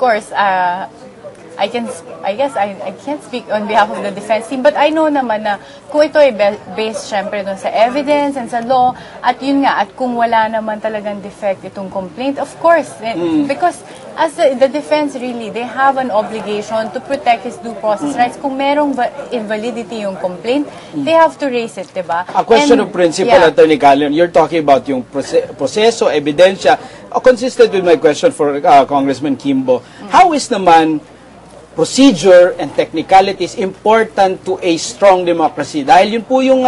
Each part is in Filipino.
course, I guess I can't speak on behalf of the defense team, but I know naman na kung ito ay based syempre dun sa evidence and sa law, at yun nga, at kung wala naman talagang defect itong complaint, of course, because as the defense really, they have an obligation to protect his due process rights. Kung merong invalidity yung complaint, they have to raise it, diba? A question of principle, Attorney Callion, you're talking about yung proseso, ebidensya, consistent with my question for Congressman Kimbo. How is naman procedure and technicalities important to a strong democracy? Dahil yun po yung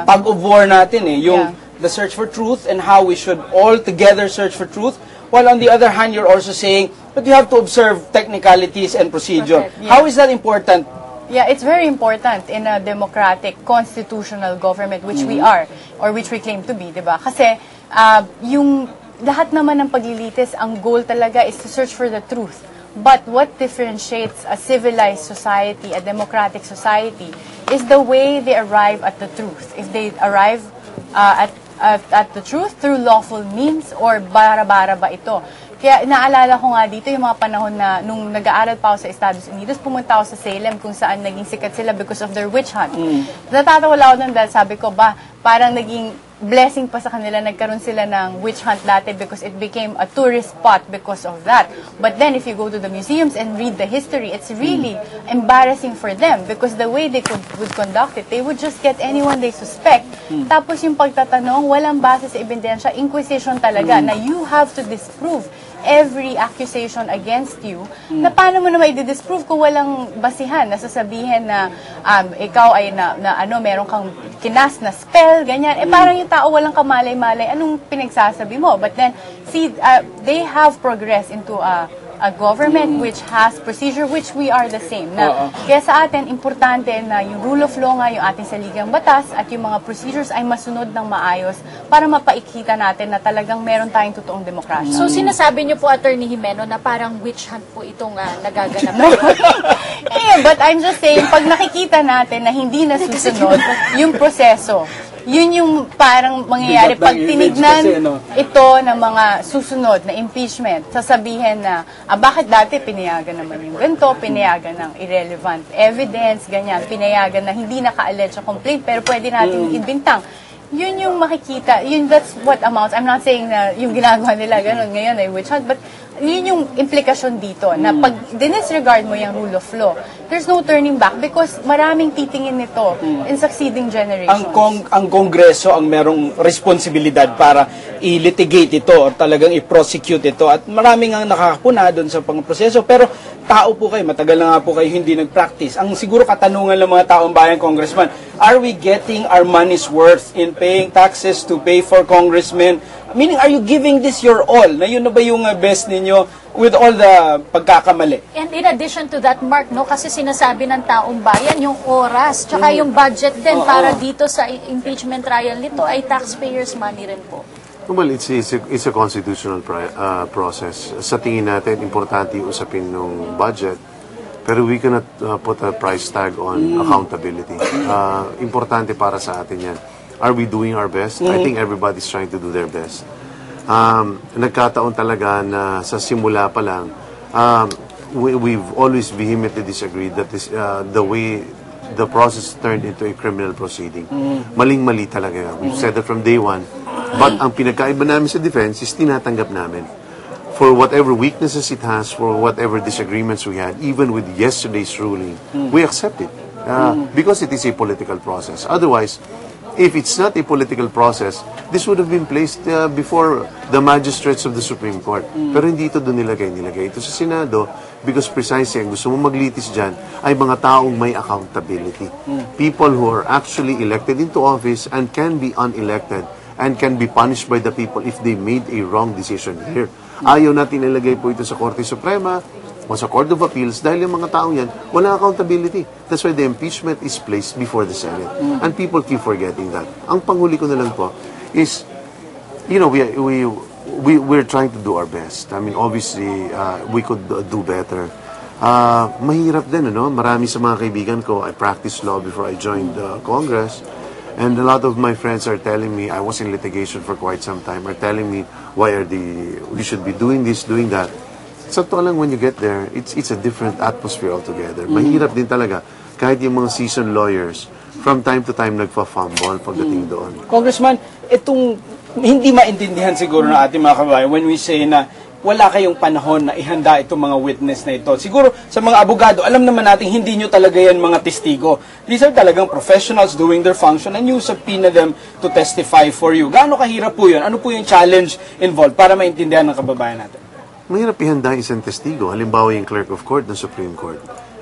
tug of war natin yung the search for truth and how we should all together search for truth. While on the other hand, you're also saying, but you have to observe technicalities and procedure. How is that important? Yeah, it's very important in a democratic, constitutional government, which we are, or which we claim to be, diba? Kasi yung lahat naman ng paglilitis, ang goal talaga is to search for the truth. But what differentiates a civilized society, a democratic society, is the way they arrive at the truth. If they arrive at the truth through lawful means or bara-bara ba ito. Kaya naalala ko nga dito yung mga panahon na nung nag-aaral pa ako sa Estados Unidos, pumunta ako sa Salem kung saan naging sikat sila because of their witch hunt. Natatawa ako doon dahil sabi ko, parang naging blessing pa sa kanila, nagkaroon sila ng witch hunt dati because it became a tourist spot because of that. But then if you go to the museums and read the history, it's really embarrassing for them because the way they would conduct it, they would just get anyone they suspect. Tapos yung pagtatanong, walang base sa ebidensya, inquisition talaga, na you have to disprove every accusation against you, na paano mo naman i-disprove kung walang basihan, na sasabihin na ikaw ay meron kang kinas na spell, ganyan. Parang yung tao walang kamalay-malay, anong pinagsasabi mo? But then, see, they have progressed into a government which has procedure, which we are the same. Na, kaya sa atin, importante na yung rule of law nga, yung ating saligang batas, at yung mga procedures ay masunod ng maayos para mapaikita natin na talagang meron tayong totoong demokrasya. So, sinasabi niyo po, Attorney Jimeno, na parang witch hunt po itong nagaganap. But I'm just saying, pag nakikita natin na hindi nasusunod yung proseso, yun yung parang mangyayari pag tinignan ito ng mga susunod na impeachment, sasabihin na, bakit dati pinayagan naman yung ganito, pinayagan ng irrelevant evidence, ganyan, pinayagan na hindi naka-allege a complaint, pero pwede natin ibintang. Yun yung makikita, that's what amounts. I'm not saying na yung ginagawa nila ganun ngayon ay witch hunt, but yun yung implikasyon dito, na pag dinisregard mo yung rule of law, there's no turning back because maraming titingin nito in succeeding generations. Ang Kongreso ang merong responsibilidad para i-litigate ito or talagang i-prosecute ito at maraming ang nakakapuna doon sa pangproseso, pero tao po kayo, matagal na nga po kayo hindi nag-practice. Ang siguro katanungan ng mga taong bayan, Congressman, are we getting our money's worth in paying taxes to pay for congressmen? Meaning, are you giving this your all? Na yun na ba yung best ninyo with all the pagkakamali? And in addition to that, Mark, no, kasi sinasabi ng taong bayan, yung oras, tsaka yung budget din para dito sa impeachment trial nito ay taxpayers' money rin po. Well, it's a constitutional process. Sa tingin natin, importante yung usapin ng budget, pero we cannot put a price tag on accountability. Importante para sa atin yan. Are we doing our best? I think everybody's trying to do their best. Nagkataon talaga na sa simula pa lang, we've always vehemently disagreed that the way the process turned into a criminal proceeding. Maling-mali talaga. We've said that from day one. But ang pinagkaiba namin sa defense is tinatanggap namin. For whatever weaknesses it has, for whatever disagreements we had, even with yesterday's ruling, we accept it. Because it is a political process. Otherwise, if it's not a political process, this would have been placed before the magistrates of the Supreme Court. Pero hindi ito doon nilagay ito sa Senado because precisely ang gusto mo maglitis dyan ay mga taong may accountability. People who are actually elected into office and can be unelected and can be punished by the people if they made a wrong decision here. Ayaw natin ilagay po ito sa Korte Suprema o sa Court of Appeals dahil yung mga taong yan, walang accountability. That's why the impeachment is placed before the Senate. And people keep forgetting that. Ang panghuli ko na lang po is, you know, we're trying to do our best. I mean, obviously, we could do better. Mahirap din, ano? Marami sa mga kaibigan ko, I practiced law before I joined Congress. And a lot of my friends are telling me, I was in litigation for quite some time, are telling me, we should be doing this, doing that. Sa totoo lang, when you get there, it's a different atmosphere altogether. Mahirap din talaga, kahit yung mga seasoned lawyers, from time to time nagfa-fumble pagdating doon. Congressman, itong hindi maintindihan siguro ng ating mga kababayan when we say na wala kayong panahon na ihanda itong mga witness na ito. Siguro sa mga abogado, alam naman natin hindi nyo talaga yan mga testigo. These are talagang professionals doing their function and you subpoena them to testify for you. Gaano kahirap po yun? Ano po yung challenge involved para maintindihan ng kababayan natin? Mahirap ihanda isang testigo. Halimbawa yung clerk of court ng Supreme Court.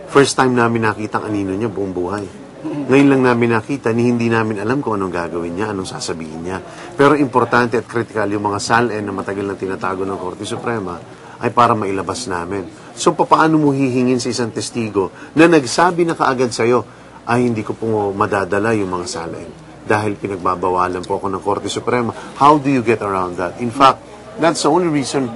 First time namin nakita ang anino niya buong buhay. Ngayon lang namin nakita, hindi namin alam kung anong gagawin niya, anong sasabihin niya. Pero importante at critical yung mga SALN na matagal na tinatago ng Korte Suprema ay para mailabas namin. So, paano mo hihingin sa isang testigo na nagsabi na kaagad sa'yo, ay hindi ko po madadala yung mga SALN dahil pinagbabawalan po ako ng Korte Suprema. How do you get around that? In fact, that's the only reason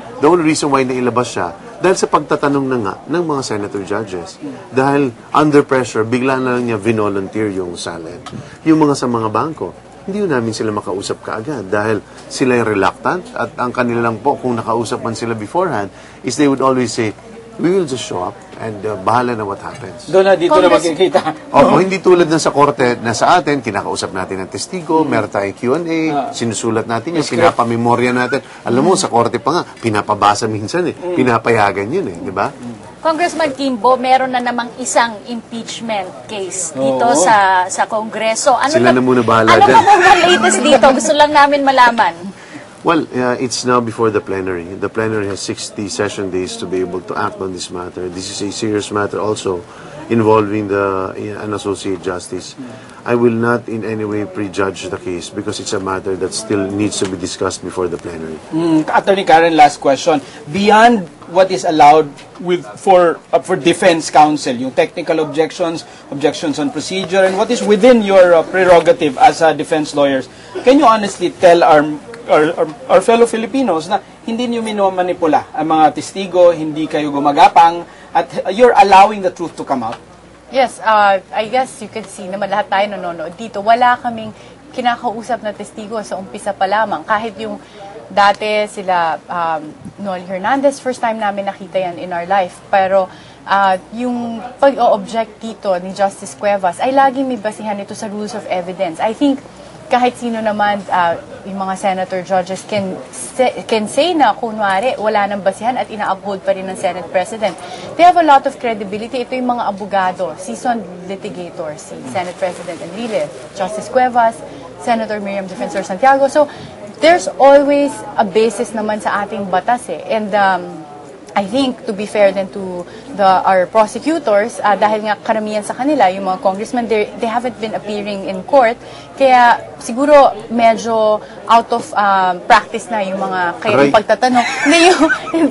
why nailabas siya dahil sa pagtatanong na nga ng mga senator judges. Dahil under pressure, bigla na lang niya vinolunteer yung SALN. Yung mga sa mga bangko, hindi namin sila makausap kaagad dahil sila yung reluctant at ang kanila lang po, kung nakausap man sila beforehand, is they would always say, we will just show up and bahala na what happens. Doon na dito na magkikita. Opo, hindi tulad ng sa korte na sa atin, kinakausap natin ng testigo, meron tayong Q&A, sinusulat natin yun, pinapamemorya natin. Alam mo, sa korte pa nga, pinapabasa minsan pinapayagan yun di ba? Congressman Kimbo, meron na namang isang impeachment case dito sa Kongreso. Sila na muna bahala dyan. Ano ba ang latest dito? Gusto lang namin malaman. Well, it's now before the plenary. The plenary has 60 session days to be able to act on this matter. This is a serious matter also involving an associate justice. I will not in any way prejudge the case because it's a matter that still needs to be discussed before the plenary. Attorney Karen, last question. Beyond what is allowed for defense counsel, yung technical objections on procedure, and what is within your prerogative as defense lawyers, can you honestly tell our fellow Filipinos na hindi niyo minomanipula ang mga testigo, hindi kayo gumagapang, at you're allowing the truth to come out? Yes, I guess you could see naman lahat tayo nanonood dito. Wala kaming kinakausap na testigo sa umpisa pa lamang. Kahit yung dati sila Noel Hernandez, first time namin nakita yan in our life. Pero yung pag-o-object dito ni Justice Cuevas ay laging may basihan ito sa rules of evidence. I think kahit sino naman, yung mga senator judges can say na kunwari wala nang basihan at ina-uphold pa rin ng Senate President. They have a lot of credibility. Ito yung mga abogado, seasoned litigators, si Senate President Enrile, Justice Cuevas, Senator Miriam Defensor Santiago. So, there's always a basis naman sa ating batas And I think, to be fair then to our prosecutors, dahil nga karamihan sa kanila, yung mga congressmen, they haven't been appearing in court, kaya siguro medyo out of practice na yung mga kayong pagtatanong.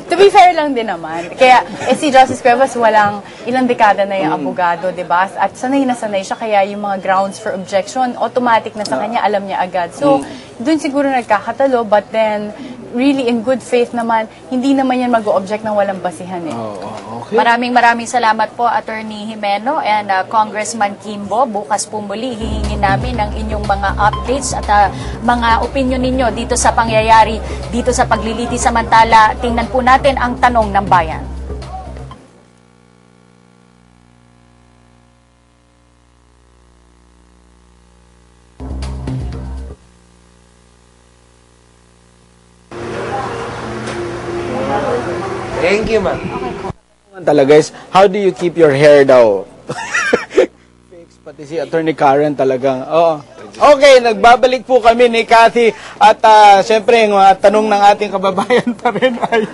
To be fair lang din naman. Kaya si Justice Cuevas, ilang dekada na yung abogado, diba? At sanay na sanay siya, kaya yung mga grounds for objection, automatic na sa kanya, alam niya agad. So, dun siguro nagkakatalo, but then, really in good faith naman, hindi naman yan mag-o-object ng walang basihan Okay. Maraming salamat po, Attorney Jimeno and Congressman Kimbo. Bukas po muli, hihingin namin ang inyong mga updates at mga opinion ninyo dito sa pangyayari, dito sa pagliliti. Samantala, tingnan po natin ang tanong ng bayan. Thank you, ma'am. Talaga guys, how do you keep your hair daw? Fix, pati si Attorney Karen talagang, Okay, nagbabalik po kami ni Cathy at syempre yung tanong ng ating kababayan pa rin ay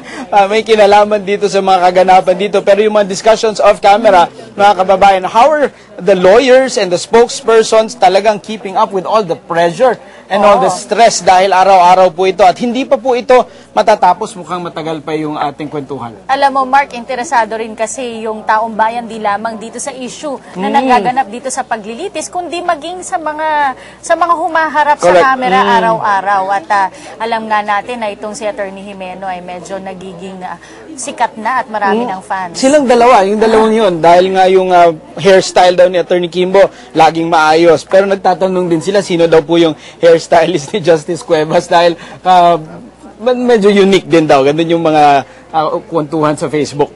may kinalaman dito sa mga kaganapan dito. Pero yung mga discussions off camera, mga kababayan, how are the lawyers and the spokespersons talagang keeping up with all the pressure and all the stress dahil araw-araw po ito at hindi pa po ito matatapos, mukhang matagal pa yung ating kwentuhan. Alam mo, Mark, interesado rin kasi yung taong bayan di lamang dito sa issue na nagaganap dito sa paglilitis, kundi maging sa mga humaharap Correct. sa camera araw-araw. At alam nga natin na itong si Attorney Jimeno ay medyo nagiging sikat na at marami ng fans. Silang dalawa, yung dalawang yun, dahil nga yung hairstyle daw ni Attorney Kimbo, laging maayos. Pero nagtatanong din sila, sino daw po yung hairstylist ni Justice Cuevas dahil medyo unique din daw. Ganun yung mga kwentuhan sa Facebook.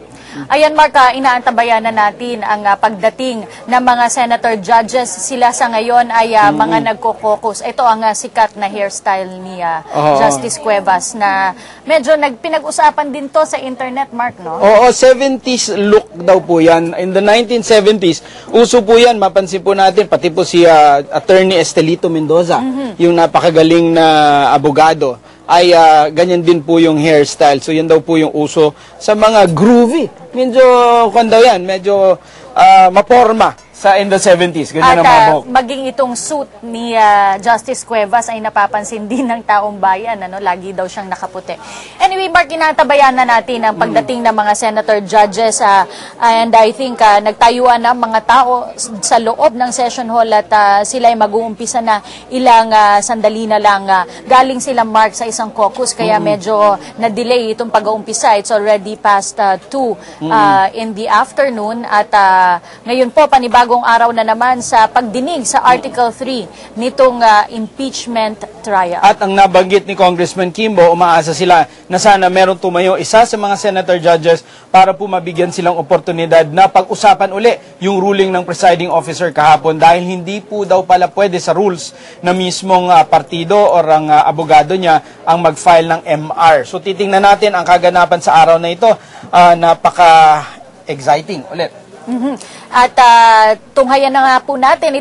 Ayan, Mark, inaantabayan na natin ang pagdating ng mga senator judges. Sila sa ngayon ay mga nagko-caucus. Ito ang sikat na hairstyle ni Justice Cuevas na medyo pinag-usapan din to sa internet, Mark, no? Oo, 70s look daw po yan. In the 1970s, uso po yan. Mapansin po natin, pati po si Attorney Estelito Mendoza, yung napakagaling na abogado, ay ganyan din po yung hairstyle. So, yan daw po yung uso sa mga groovy. Medyo, kung daw yan, medyo maporma in the 70s. Ganyan ang mga buhok. Maging itong suit ni Justice Cuevas ay napapansin din ng taong bayan. Lagi daw siyang nakaputi. Anyway, Mark, inaantabayan na natin ang pagdating ng mga senator judges. And I think nagtayuan na mga tao sa loob ng session hall at sila ay mag-uumpisa na ilang sandali na lang. Galing sila, Mark, sa isang caucus kaya medyo na-delay itong pag-uumpisa. It's already past 2 in the afternoon at ngayon po panibagong araw na naman sa pagdinig sa Article 3 nitong impeachment trial. At ang nabanggit ni Congressman Kimbo, umaasa sila na sana meron tumayo isa sa mga senator judges para po mabigyan silang oportunidad na pag-usapan uli yung ruling ng presiding officer kahapon dahil hindi po daw pala pwede sa rules na mismong partido o ang abogado niya ang mag-file ng MR. So titingnan natin ang kaganapan sa araw na ito. Napaka-exciting ulit. At tunghayan na nga po natin